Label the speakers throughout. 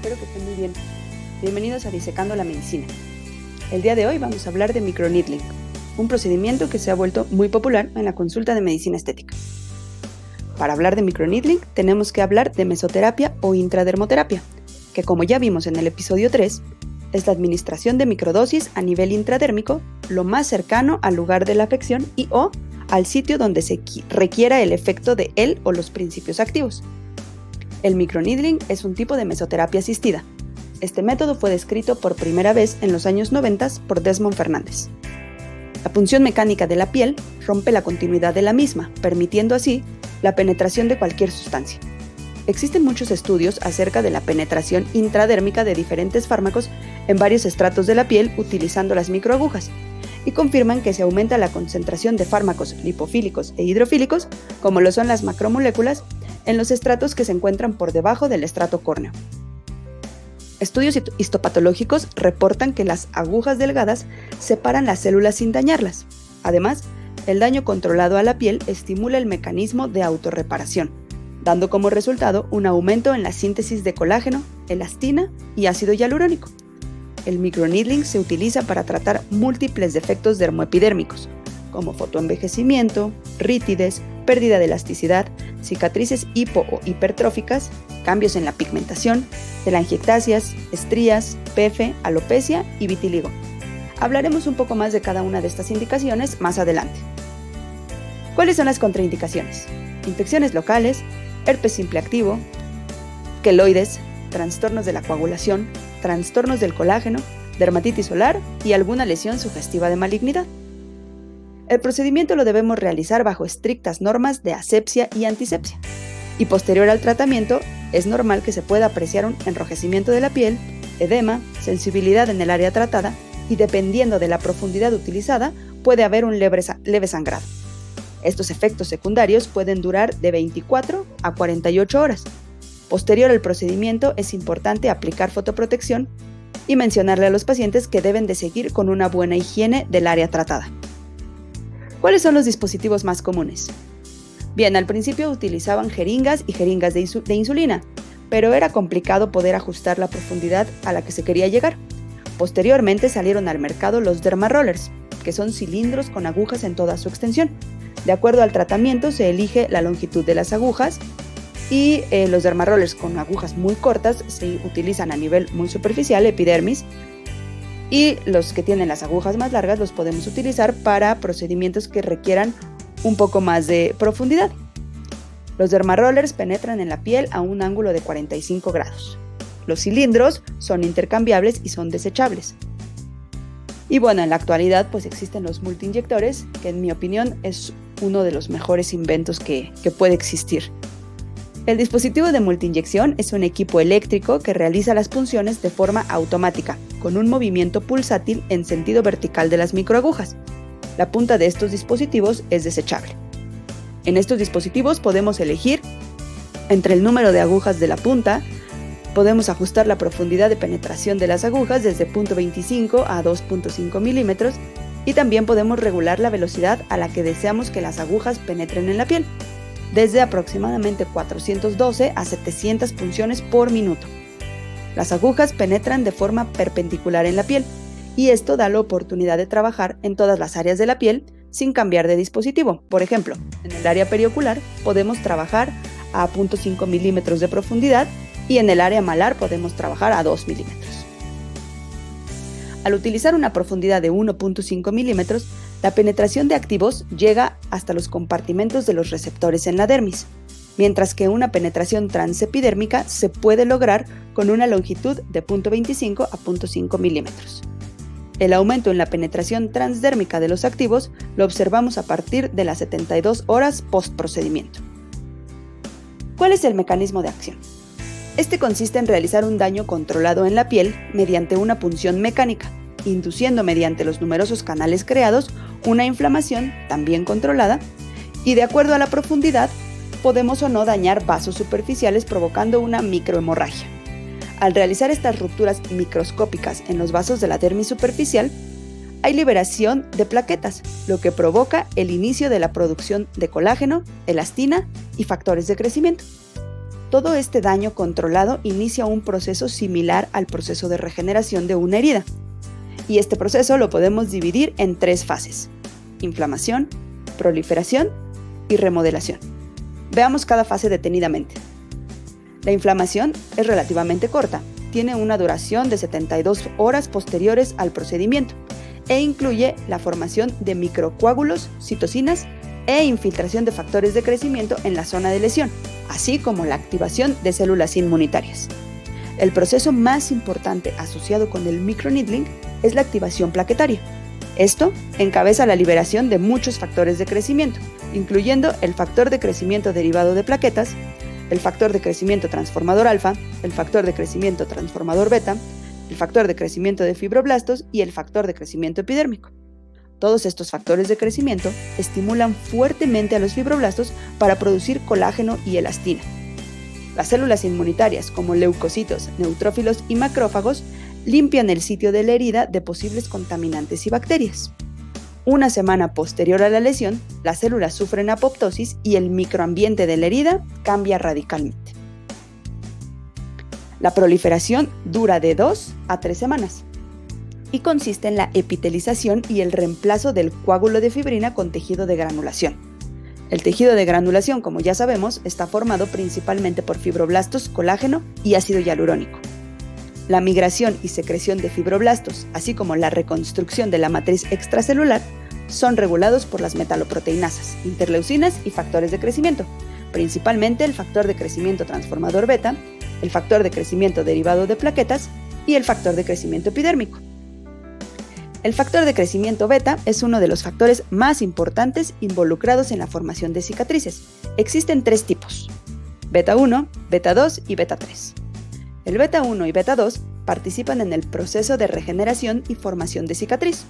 Speaker 1: espero que estén muy bien. Bienvenidos a Disecando la Medicina. El día de hoy vamos a hablar de microneedling, un procedimiento que se ha vuelto muy popular en la consulta de medicina estética. Para hablar de microneedling tenemos que hablar de mesoterapia o intradermoterapia, que como ya vimos en el episodio 3, es la administración de microdosis a nivel intradérmico lo más cercano al lugar de la afección y o al sitio donde se requiera el efecto de él o los principios activos. El microneedling es un tipo de mesoterapia asistida. Este método fue descrito por primera vez en los años 90 por Desmond Fernández. La punción mecánica de la piel rompe la continuidad de la misma, permitiendo así la penetración de cualquier sustancia. Existen muchos estudios acerca de la penetración intradérmica de diferentes fármacos en varios estratos de la piel utilizando las microagujas, y confirman que se aumenta la concentración de fármacos lipofílicos e hidrofílicos, como lo son las macromoléculas, en los estratos que se encuentran por debajo del estrato córneo. Estudios histopatológicos reportan que las agujas delgadas separan las células sin dañarlas. Además, el daño controlado a la piel estimula el mecanismo de autorreparación, dando como resultado un aumento en la síntesis de colágeno, elastina y ácido hialurónico. El microneedling se utiliza para tratar múltiples defectos dermoepidérmicos, como fotoenvejecimiento, rítides, pérdida de elasticidad, cicatrices hipo o hipertróficas, cambios en la pigmentación, telangiectasias, estrías, PF, alopecia y vitiligo. Hablaremos un poco más de cada una de estas indicaciones más adelante. ¿Cuáles son las contraindicaciones? Infecciones locales, herpes simple activo, queloides, trastornos de la coagulación, trastornos del colágeno, dermatitis solar y alguna lesión sugestiva de malignidad. El procedimiento lo debemos realizar bajo estrictas normas de asepsia y antisepsia. Y posterior al tratamiento, es normal que se pueda apreciar un enrojecimiento de la piel, edema, sensibilidad en el área tratada y dependiendo de la profundidad utilizada, puede haber un leve sangrado. Estos efectos secundarios pueden durar de 24 a 48 horas. Posterior al procedimiento es importante aplicar fotoprotección y mencionarle a los pacientes que deben de seguir con una buena higiene del área tratada. ¿Cuáles son los dispositivos más comunes? Bien, al principio utilizaban jeringas y jeringas de insulina, pero era complicado poder ajustar la profundidad a la que se quería llegar. Posteriormente salieron al mercado los dermarollers, que son cilindros con agujas en toda su extensión. De acuerdo al tratamiento se elige la longitud de las agujas y los dermarollers con agujas muy cortas se utilizan a nivel muy superficial, epidermis, y los que tienen las agujas más largas los podemos utilizar para procedimientos que requieran un poco más de profundidad. Los dermarollers penetran en la piel a un ángulo de 45 grados. Los cilindros son intercambiables y son desechables. Y bueno, en la actualidad pues existen los multiinyectores, que en mi opinión es uno de los mejores inventos que puede existir. El dispositivo de multiinyección es un equipo eléctrico que realiza las punciones de forma automática, con un movimiento pulsátil en sentido vertical de las microagujas. La punta de estos dispositivos es desechable. En estos dispositivos podemos elegir entre el número de agujas de la punta, podemos ajustar la profundidad de penetración de las agujas desde 0.25 a 2.5 milímetros y también podemos regular la velocidad a la que deseamos que las agujas penetren en la piel, desde aproximadamente 412 a 700 punciones por minuto. Las agujas penetran de forma perpendicular en la piel y esto da la oportunidad de trabajar en todas las áreas de la piel sin cambiar de dispositivo. Por ejemplo, en el área periocular podemos trabajar a 0.5 milímetros de profundidad y en el área malar podemos trabajar a 2 milímetros. Al utilizar una profundidad de 1.5 milímetros, la penetración de activos llega hasta los compartimentos de los receptores en la dermis, mientras que una penetración transepidérmica se puede lograr con una longitud de 0.25 a 0.5 milímetros. El aumento en la penetración transdérmica de los activos lo observamos a partir de las 72 horas post-procedimiento. ¿Cuál es el mecanismo de acción? Este consiste en realizar un daño controlado en la piel mediante una punción mecánica, induciendo mediante los numerosos canales creados una inflamación también controlada y de acuerdo a la profundidad podemos o no dañar vasos superficiales provocando una microhemorragia. Al realizar estas rupturas microscópicas en los vasos de la dermis superficial, hay liberación de plaquetas, lo que provoca el inicio de la producción de colágeno, elastina y factores de crecimiento. Todo este daño controlado inicia un proceso similar al proceso de regeneración de una herida. Y este proceso lo podemos dividir en 3 fases: inflamación, proliferación y remodelación. Veamos cada fase detenidamente. La inflamación es relativamente corta, tiene una duración de 72 horas posteriores al procedimiento e incluye la formación de microcoágulos, citocinas e infiltración de factores de crecimiento en la zona de lesión, así como la activación de células inmunitarias. El proceso más importante asociado con el microneedling es la activación plaquetaria. Esto encabeza la liberación de muchos factores de crecimiento, incluyendo el factor de crecimiento derivado de plaquetas, el factor de crecimiento transformador alfa, el factor de crecimiento transformador beta, el factor de crecimiento de fibroblastos y el factor de crecimiento epidérmico. Todos estos factores de crecimiento estimulan fuertemente a los fibroblastos para producir colágeno y elastina. Las células inmunitarias, como leucocitos, neutrófilos y macrófagos, limpian el sitio de la herida de posibles contaminantes y bacterias. Una semana posterior a la lesión, las células sufren apoptosis y el microambiente de la herida cambia radicalmente. La proliferación dura de 2 a 3 semanas y consiste en la epitelización y el reemplazo del coágulo de fibrina con tejido de granulación. El tejido de granulación, como ya sabemos, está formado principalmente por fibroblastos, colágeno y ácido hialurónico. La migración y secreción de fibroblastos, así como la reconstrucción de la matriz extracelular, son regulados por las metaloproteinasas, interleucinas y factores de crecimiento, principalmente el factor de crecimiento transformador beta, el factor de crecimiento derivado de plaquetas y el factor de crecimiento epidérmico. El factor de crecimiento beta es uno de los factores más importantes involucrados en la formación de cicatrices. Existen 3 tipos: beta 1, beta 2 y beta 3. El beta 1 y beta 2 participan en el proceso de regeneración y formación de cicatriz.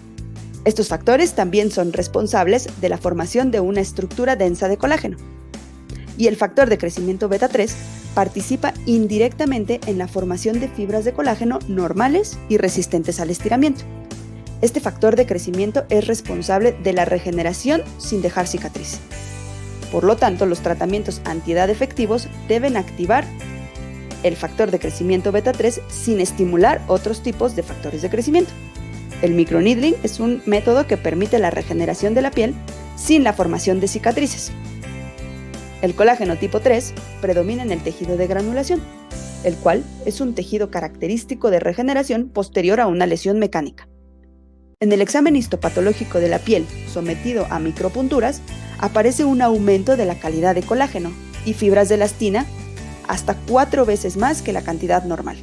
Speaker 1: Estos factores también son responsables de la formación de una estructura densa de colágeno. Y el factor de crecimiento beta 3 participa indirectamente en la formación de fibras de colágeno normales y resistentes al estiramiento. Este factor de crecimiento es responsable de la regeneración sin dejar cicatriz. Por lo tanto, los tratamientos antiedad efectivos deben activar el factor de crecimiento beta 3 sin estimular otros tipos de factores de crecimiento. El microneedling es un método que permite la regeneración de la piel sin la formación de cicatrices. El colágeno tipo 3 predomina en el tejido de granulación, el cual es un tejido característico de regeneración posterior a una lesión mecánica. En el examen histopatológico de la piel sometido a micropunturas, aparece un aumento de la calidad de colágeno y fibras de elastina hasta 4 veces más que la cantidad normal.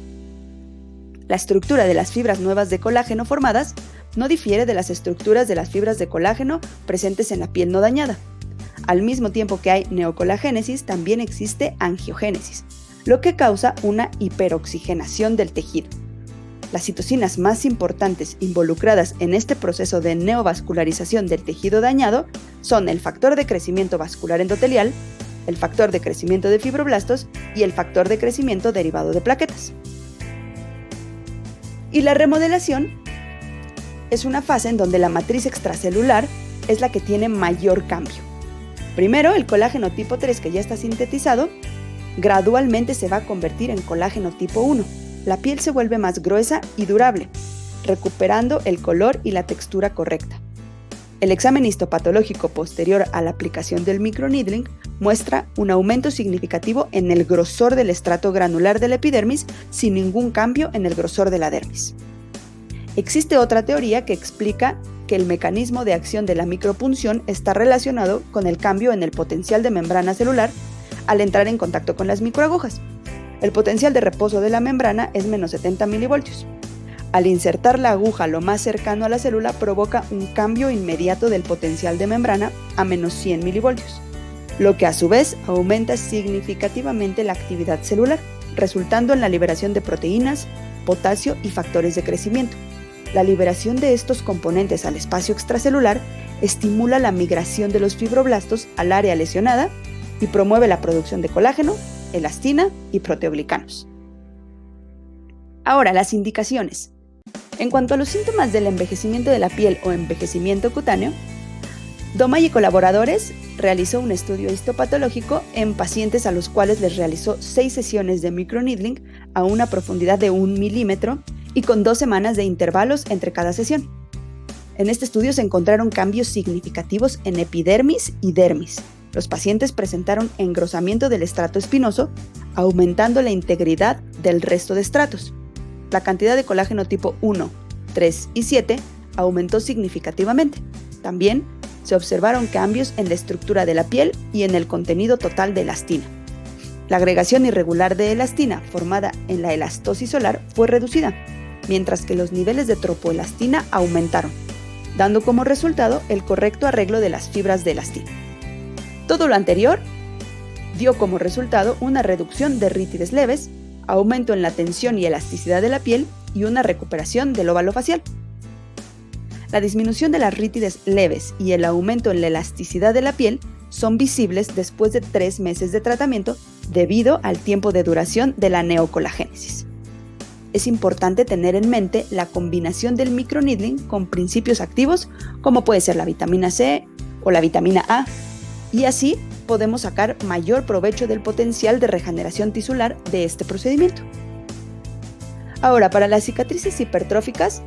Speaker 1: La estructura de las fibras nuevas de colágeno formadas no difiere de las estructuras de las fibras de colágeno presentes en la piel no dañada. Al mismo tiempo que hay neocolagénesis, también existe angiogénesis, lo que causa una hiperoxigenación del tejido. Las citocinas más importantes involucradas en este proceso de neovascularización del tejido dañado son el factor de crecimiento vascular endotelial, el factor de crecimiento de fibroblastos y el factor de crecimiento derivado de plaquetas. Y la remodelación es una fase en donde la matriz extracelular es la que tiene mayor cambio. Primero, el colágeno tipo 3, que ya está sintetizado, gradualmente se va a convertir en colágeno tipo 1. La piel se vuelve más gruesa y durable, recuperando el color y la textura correcta. El examen histopatológico posterior a la aplicación del microneedling muestra un aumento significativo en el grosor del estrato granular de la epidermis sin ningún cambio en el grosor de la dermis. Existe otra teoría que explica que el mecanismo de acción de la micropunción está relacionado con el cambio en el potencial de membrana celular al entrar en contacto con las microagujas. El potencial de reposo de la membrana es menos 70 milivoltios. Al insertar la aguja lo más cercano a la célula provoca un cambio inmediato del potencial de membrana a menos 100 milivoltios, lo que a su vez aumenta significativamente la actividad celular, resultando en la liberación de proteínas, potasio y factores de crecimiento. La liberación de estos componentes al espacio extracelular estimula la migración de los fibroblastos al área lesionada y promueve la producción de colágeno, elastina y proteoglicanos. Ahora, las indicaciones. En cuanto a los síntomas del envejecimiento de la piel o envejecimiento cutáneo, Domay y colaboradores realizó un estudio histopatológico en pacientes a los cuales les realizó 6 sesiones de microneedling a una profundidad de 1 milímetro y con 2 semanas de intervalos entre cada sesión. En este estudio se encontraron cambios significativos en epidermis y dermis. Los pacientes presentaron engrosamiento del estrato espinoso, aumentando la integridad del resto de estratos. La cantidad de colágeno tipo 1, 3 y 7 aumentó significativamente. También se observaron cambios en la estructura de la piel y en el contenido total de elastina. La agregación irregular de elastina formada en la elastosis solar fue reducida, mientras que los niveles de tropoelastina aumentaron, dando como resultado el correcto arreglo de las fibras de elastina. Todo lo anterior dio como resultado una reducción de rítides leves, aumento en la tensión y elasticidad de la piel y una recuperación del óvalo facial. La disminución de las rítides leves y el aumento en la elasticidad de la piel son visibles después de 3 meses de tratamiento debido al tiempo de duración de la neocolagénesis. Es importante tener en mente la combinación del microneedling con principios activos como puede ser la vitamina C o la vitamina A, y así podemos sacar mayor provecho del potencial de regeneración tisular de este procedimiento. Ahora, para las cicatrices hipertróficas,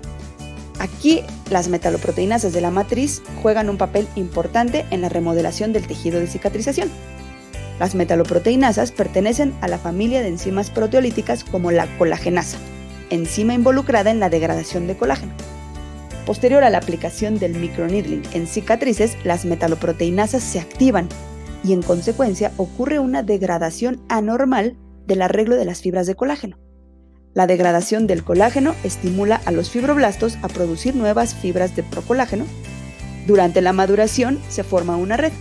Speaker 1: aquí las metaloproteinasas de la matriz juegan un papel importante en la remodelación del tejido de cicatrización. Las metaloproteinasas pertenecen a la familia de enzimas proteolíticas como la colagenasa, enzima involucrada en la degradación de colágeno. Posterior a la aplicación del microneedling en cicatrices, las metaloproteinasas se activan y en consecuencia ocurre una degradación anormal del arreglo de las fibras de colágeno. La degradación del colágeno estimula a los fibroblastos a producir nuevas fibras de procolágeno. Durante la maduración se forma una red.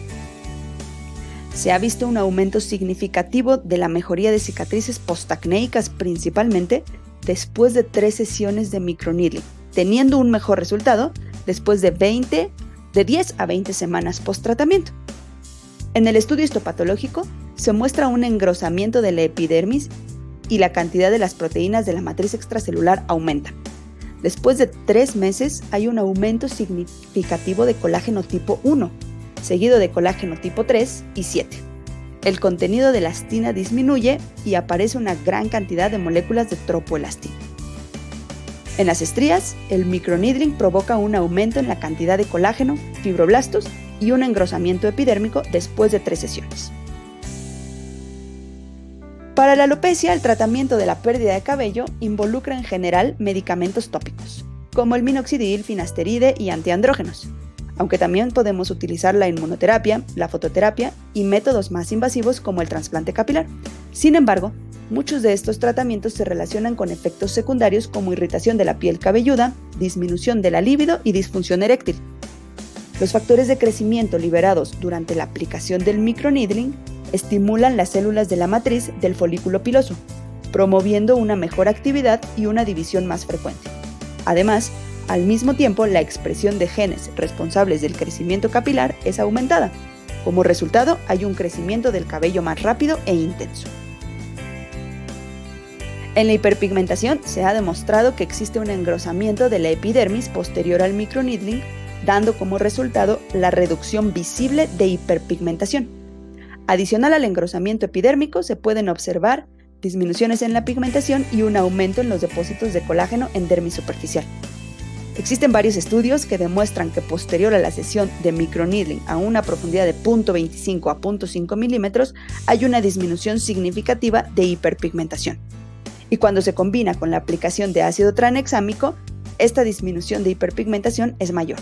Speaker 1: Se ha visto un aumento significativo de la mejoría de cicatrices postacnéicas principalmente después de 3 sesiones de microneedling, teniendo un mejor resultado después de 10 a 20 semanas post-tratamiento. En el estudio histopatológico se muestra un engrosamiento de la epidermis y la cantidad de las proteínas de la matriz extracelular aumenta. Después de 3 meses hay un aumento significativo de colágeno tipo 1, seguido de colágeno tipo 3 y 7. El contenido de elastina disminuye y aparece una gran cantidad de moléculas de tropoelastina. En las estrías, el microneedling provoca un aumento en la cantidad de colágeno, fibroblastos y un engrosamiento epidérmico después de 3 sesiones. Para la alopecia, el tratamiento de la pérdida de cabello involucra en general medicamentos tópicos, como el minoxidil, finasteride y antiandrógenos, aunque también podemos utilizar la inmunoterapia, la fototerapia y métodos más invasivos como el trasplante capilar. Sin embargo, muchos de estos tratamientos se relacionan con efectos secundarios como irritación de la piel cabelluda, disminución de la libido y disfunción eréctil. Los factores de crecimiento liberados durante la aplicación del microneedling estimulan las células de la matriz del folículo piloso, promoviendo una mejor actividad y una división más frecuente. Además, al mismo tiempo, la expresión de genes responsables del crecimiento capilar es aumentada. Como resultado, hay un crecimiento del cabello más rápido e intenso. En la hiperpigmentación se ha demostrado que existe un engrosamiento de la epidermis posterior al microneedling, dando como resultado la reducción visible de hiperpigmentación. Adicional al engrosamiento epidérmico, se pueden observar disminuciones en la pigmentación y un aumento en los depósitos de colágeno en dermis superficial. Existen varios estudios que demuestran que posterior a la sesión de microneedling a una profundidad de 0.25 a 0.5 milímetros hay una disminución significativa de hiperpigmentación. Y cuando se combina con la aplicación de ácido tranexámico, esta disminución de hiperpigmentación es mayor.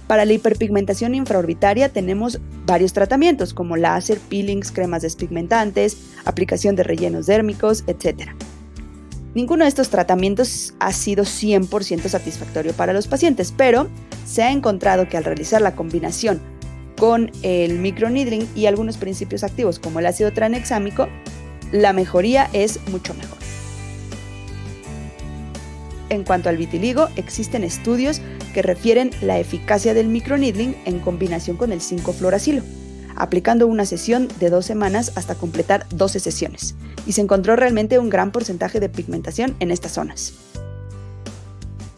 Speaker 1: Para la hiperpigmentación infraorbitaria tenemos varios tratamientos como láser, peelings, cremas despigmentantes, aplicación de rellenos dérmicos, etc. Ninguno de estos tratamientos ha sido 100% satisfactorio para los pacientes, pero se ha encontrado que al realizar la combinación con el microneedling y algunos principios activos como el ácido tranexámico, la mejoría es mucho mejor. En cuanto al vitiligo, existen estudios que refieren la eficacia del microneedling en combinación con el 5-fluoracilo, aplicando una sesión de 2 semanas hasta completar 12 sesiones, y se encontró realmente un gran porcentaje de pigmentación en estas zonas.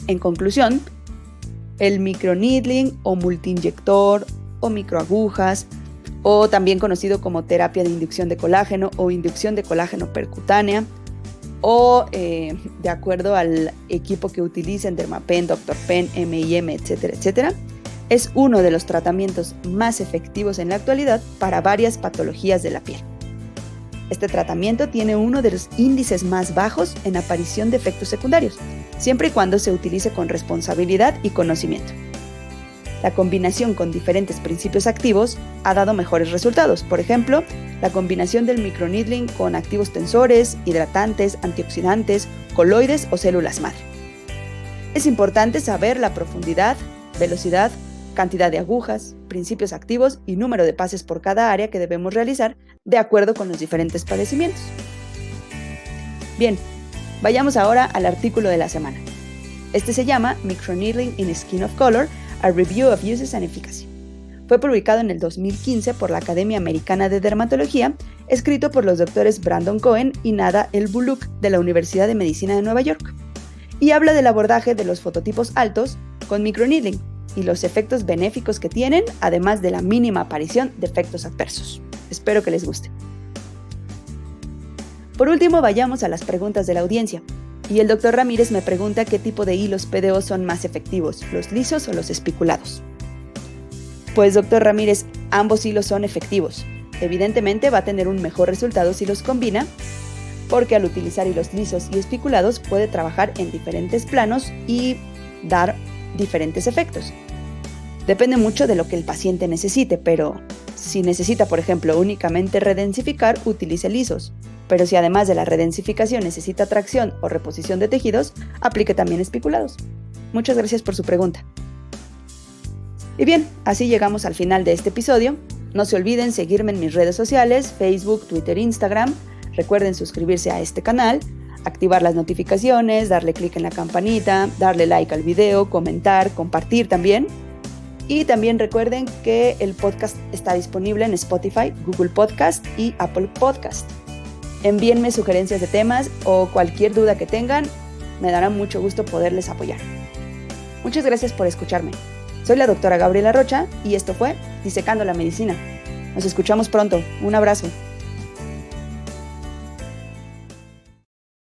Speaker 1: En conclusión, el microneedling o multiinyector o microagujas, o también conocido como terapia de inducción de colágeno o inducción de colágeno percutánea, o de acuerdo al equipo que utilicen, Dermapen, Dr. Pen, M&M, etcétera, etcétera, es uno de los tratamientos más efectivos en la actualidad para varias patologías de la piel. Este tratamiento tiene uno de los índices más bajos en aparición de efectos secundarios, siempre y cuando se utilice con responsabilidad y conocimiento. La combinación con diferentes principios activos ha dado mejores resultados. Por ejemplo, la combinación del microneedling con activos tensores, hidratantes, antioxidantes, coloides o células madre. Es importante saber la profundidad, velocidad, cantidad de agujas, principios activos y número de pases por cada área que debemos realizar de acuerdo con los diferentes padecimientos. Bien, vayamos ahora al artículo de la semana. Este se llama Microneedling in Skin of Color, a Review of Uses and Efficacy. Fue publicado en el 2015 por la Academia Americana de Dermatología, escrito por los doctores Brandon Cohen y Nada El-Bullouk de la Universidad de Medicina de Nueva York, y habla del abordaje de los fototipos altos con microneedling y los efectos benéficos que tienen, además de la mínima aparición de efectos adversos. Espero que les guste. Por último, vayamos a las preguntas de la audiencia. Y el Dr. Ramírez me pregunta qué tipo de hilos PDO son más efectivos, los lisos o los espiculados. Pues, Dr. Ramírez, ambos hilos son efectivos. Evidentemente va a tener un mejor resultado si los combina, porque al utilizar hilos lisos y espiculados puede trabajar en diferentes planos y dar diferentes efectos. Depende mucho de lo que el paciente necesite, pero si necesita, por ejemplo, únicamente redensificar, utilice lisos. Pero si además de la redensificación necesita tracción o reposición de tejidos, aplique también espiculados. Muchas gracias por su pregunta. Y bien, así llegamos al final de este episodio. No se olviden seguirme en mis redes sociales, Facebook, Twitter, Instagram. Recuerden suscribirse a este canal, activar las notificaciones, darle clic en la campanita, darle like al video, comentar, compartir también. Y también recuerden que el podcast está disponible en Spotify, Google Podcast y Apple Podcast. Envíenme sugerencias de temas o cualquier duda que tengan, me dará mucho gusto poderles apoyar. Muchas gracias por escucharme. Soy la doctora Gabriela Rocha y esto fue Disecando la Medicina. Nos escuchamos pronto. Un abrazo.